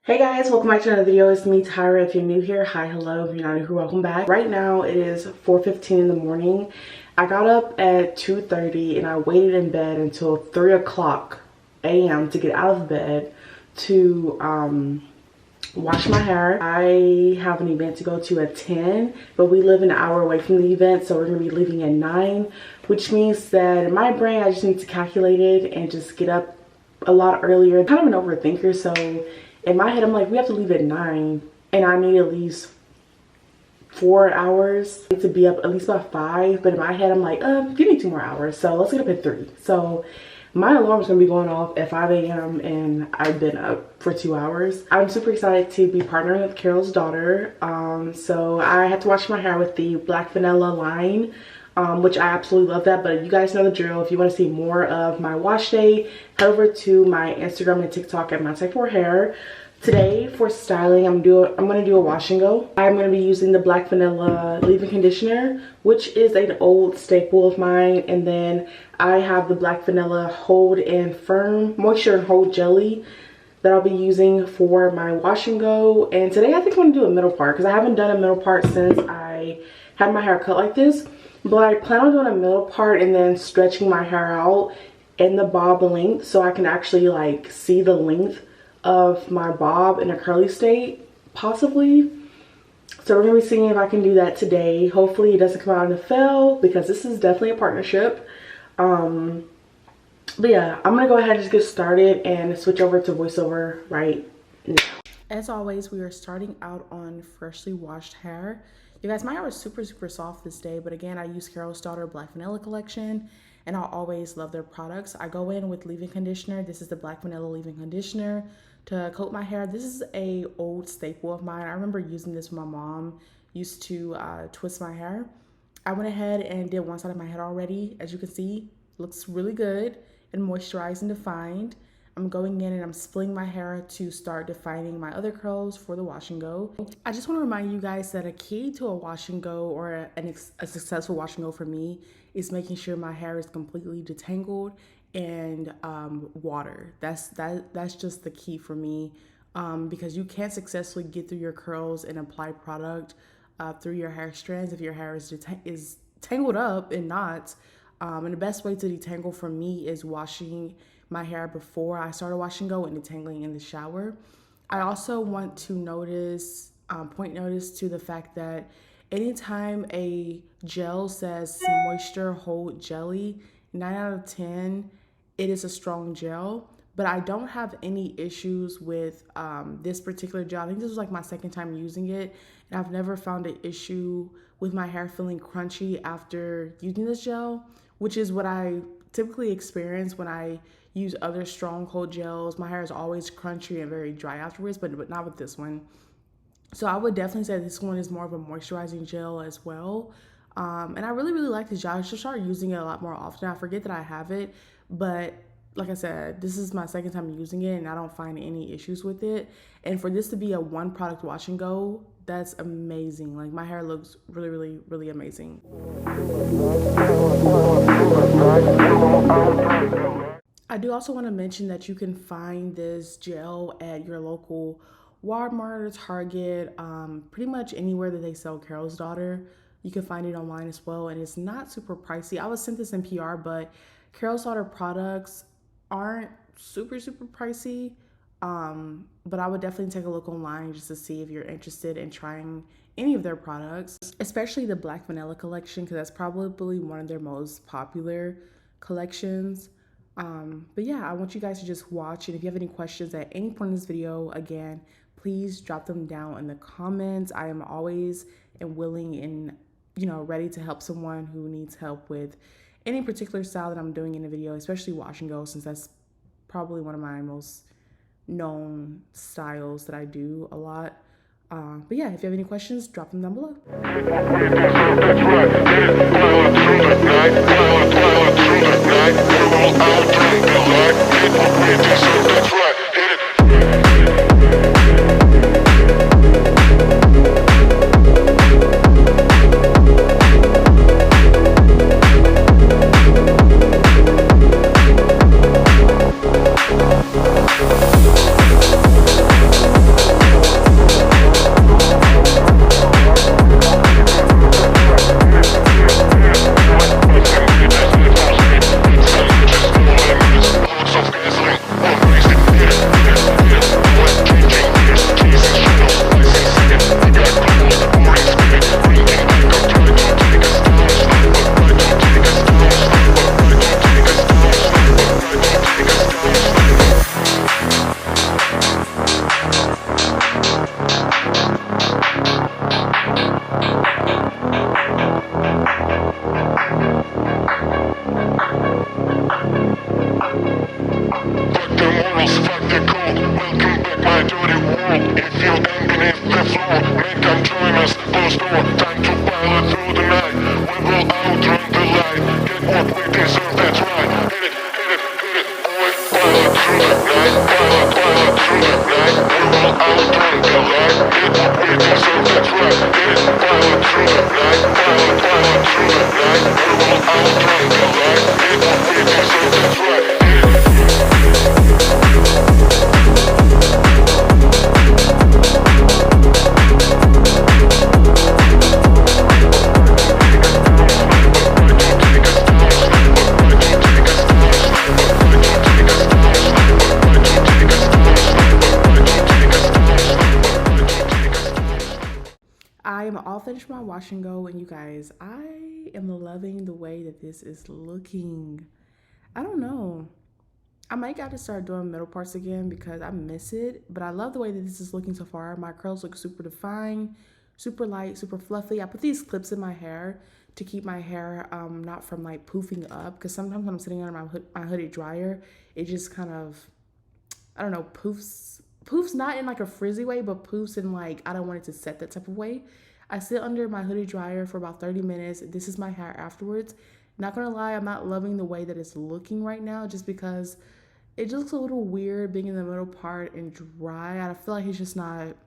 Hey guys, welcome back to another video. It's me, Tyra. If you're new here, hi, hello. If you're not new, welcome back. Right now it is 4:15 in the morning. I got up at 2:30 and I waited in bed until 3 o'clock a.m. to get out of bed to wash my hair. I have an event to go to at 10, but we live an hour away from the event, so we're gonna be leaving at 9, which means that in my brain I just need to calculate it and just get up a lot earlier. I'm kind of an overthinker, so in my head I'm like, we have to leave at 9 and I need at least 4 hours to be up at least by 5, but in my head I'm like, give me 2 more hours, so let's get up at 3. So my alarm is going to be going off at 5 a.m. and I've been up for 2 hours. I'm super excited to be partnering with Carol's daughter. So I had to wash my hair with the Black Vanilla line, which I absolutely love that. But you guys know the drill. If you want to see more of my wash day, head over to my Instagram and TikTok at my4hair. Today for styling, I'm gonna do a wash and go. I'm gonna be using the Black Vanilla leave-in conditioner, which is an old staple of mine, and then I have the Black Vanilla Hold and Firm Moisture and Hold Jelly that I'll be using for my wash and go. And today I think I'm gonna do a middle part because I haven't done a middle part since I had my hair cut like this. But I plan on doing a middle part and then stretching my hair out in the bob length so I can actually like see the length of my bob in a curly state, possibly. So we're gonna be seeing if I can do that today. Hopefully it doesn't come out in a fail because this is definitely a partnership. But yeah, I'm gonna go ahead and just get started and switch over to voiceover right now. As always, we are starting out on freshly washed hair. You guys, my hair was super soft this day, but again, I use Carol's Daughter Black Vanilla collection and I'll always love their products. I go in with leave-in conditioner. This is the Black Vanilla leave-in conditioner to coat my hair. This is a old staple of mine. I remember using this when my mom used to twist my hair. I went ahead and did one side of my head already. As you can see, looks really good and moisturized and defined. I'm going in and I'm splitting my hair to start defining my other curls for the wash and go. I just want to remind you guys that a key to a wash and go or a successful wash and go for me is making sure my hair is completely detangled and water. That's just the key for me, because you can't successfully get through your curls and apply product through your hair strands if your hair is tangled up in knots. And the best way to detangle for me is washing my hair before I start a wash and go and detangling in the shower. I also want to point notice to the fact that anytime a gel says moisture hold jelly, 9 out of 10, it is a strong gel. But I don't have any issues with this particular gel. I think this was like my second time using it, and I've never found an issue with my hair feeling crunchy after using this gel, which is what I typically experience when I use other strong cold gels. My hair is always crunchy and very dry afterwards, but not with this one. So I would definitely say this one is more of a moisturizing gel as well. And I really like this gel. I should start using it a lot more often. I forget that I have it, but like I said, this is my second time using it and I don't find any issues with it. And for this to be a one product wash and go, that's amazing. Like my hair looks really amazing. I do also want to mention that you can find this gel at your local Walmart or Target, pretty much anywhere that they sell Carol's Daughter. You can find it online as well, and it's not super pricey. I was sent this in PR, but Carol's Daughter products aren't super pricey, but I would definitely take a look online just to see if you're interested in trying any of their products, especially the Black Vanilla collection, because that's probably one of their most popular collections. But yeah, I want you guys to just watch, and if you have any questions at any point in this video, again, please drop them down in the comments. I am always willing and ready to help someone who needs help with any particular style that I'm doing in a video, especially wash and go, since that's probably one of my most known styles that I do a lot. But yeah, if you have any questions, drop them down below. If you're underneath the floor, make them join us, close door. Time to pilot through the night. We will outrun the light. Get what we deserve, that's right. Hit it, hit it, hit it. Boy, pilot through the night. Pilot through the night. We will outrun the light. Get what we deserve, that's right. Hit it, pilot through the night. Pilot through the night. We will outrun the light. Get what we deserve, that's right. Hit it. I am all finished my wash and go, and you guys, I am loving the way that this is looking. I don't know. I might got to start doing middle parts again because I miss it, but I love the way that this is looking so far. My curls look super defined, super light, super fluffy. I put these clips in my hair to keep my hair not from like poofing up, because sometimes when I'm sitting under my hooded dryer, it just kind of, I don't know, poofs not in like a frizzy way, but poofs in like, I don't want it to set that type of way. I sit under my hooded dryer for about 30 minutes. This is my hair afterwards. Not gonna lie, I'm not loving the way that it's looking right now, just because it just looks a little weird being in the middle part and dry. I feel like it's just not,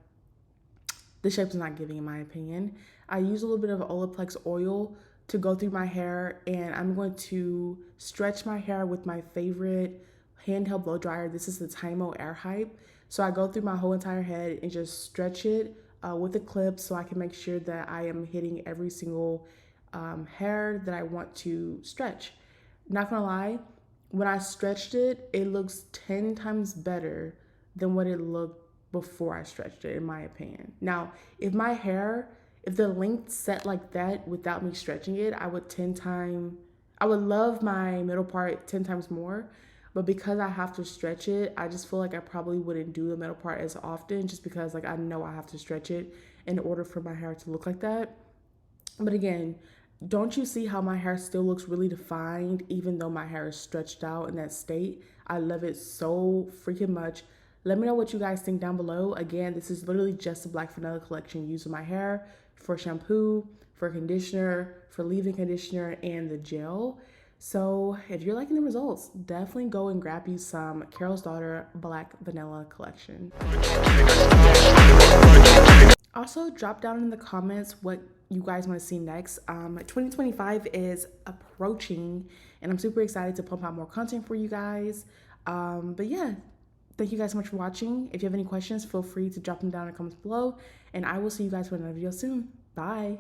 the shape's not giving, in my opinion. I use a little bit of Olaplex oil to go through my hair, and I'm going to stretch my hair with my favorite handheld blow dryer. This is the Tymo Air Hype. So I go through my whole entire head and just stretch it with a clip, so I can make sure that I am hitting every single hair that I want to stretch. Not gonna lie, when I stretched it, it looks 10 times better than what it looked before I stretched it, in my opinion. Now, if the length set like that without me stretching it, I would love my middle part 10 times more. But because I have to stretch it, I just feel like I probably wouldn't do the middle part as often, just because like I know I have to stretch it in order for my hair to look like that. But again, don't you see how my hair still looks really defined even though my hair is stretched out in that state? I love it so freaking much. Let me know what you guys think down below. Again, this is literally just the Black Vanilla collection used in my hair for shampoo, for conditioner, for leave-in conditioner, and the gel. So if you're liking the results, definitely go and grab you some Carol's Daughter Black Vanilla collection. Also, drop down in the comments what you guys want to see next. 2025 is approaching, and I'm super excited to pump out more content for you guys. But yeah, thank you guys so much for watching. If you have any questions, feel free to drop them down in the comments below, and I will see you guys for another video soon. Bye.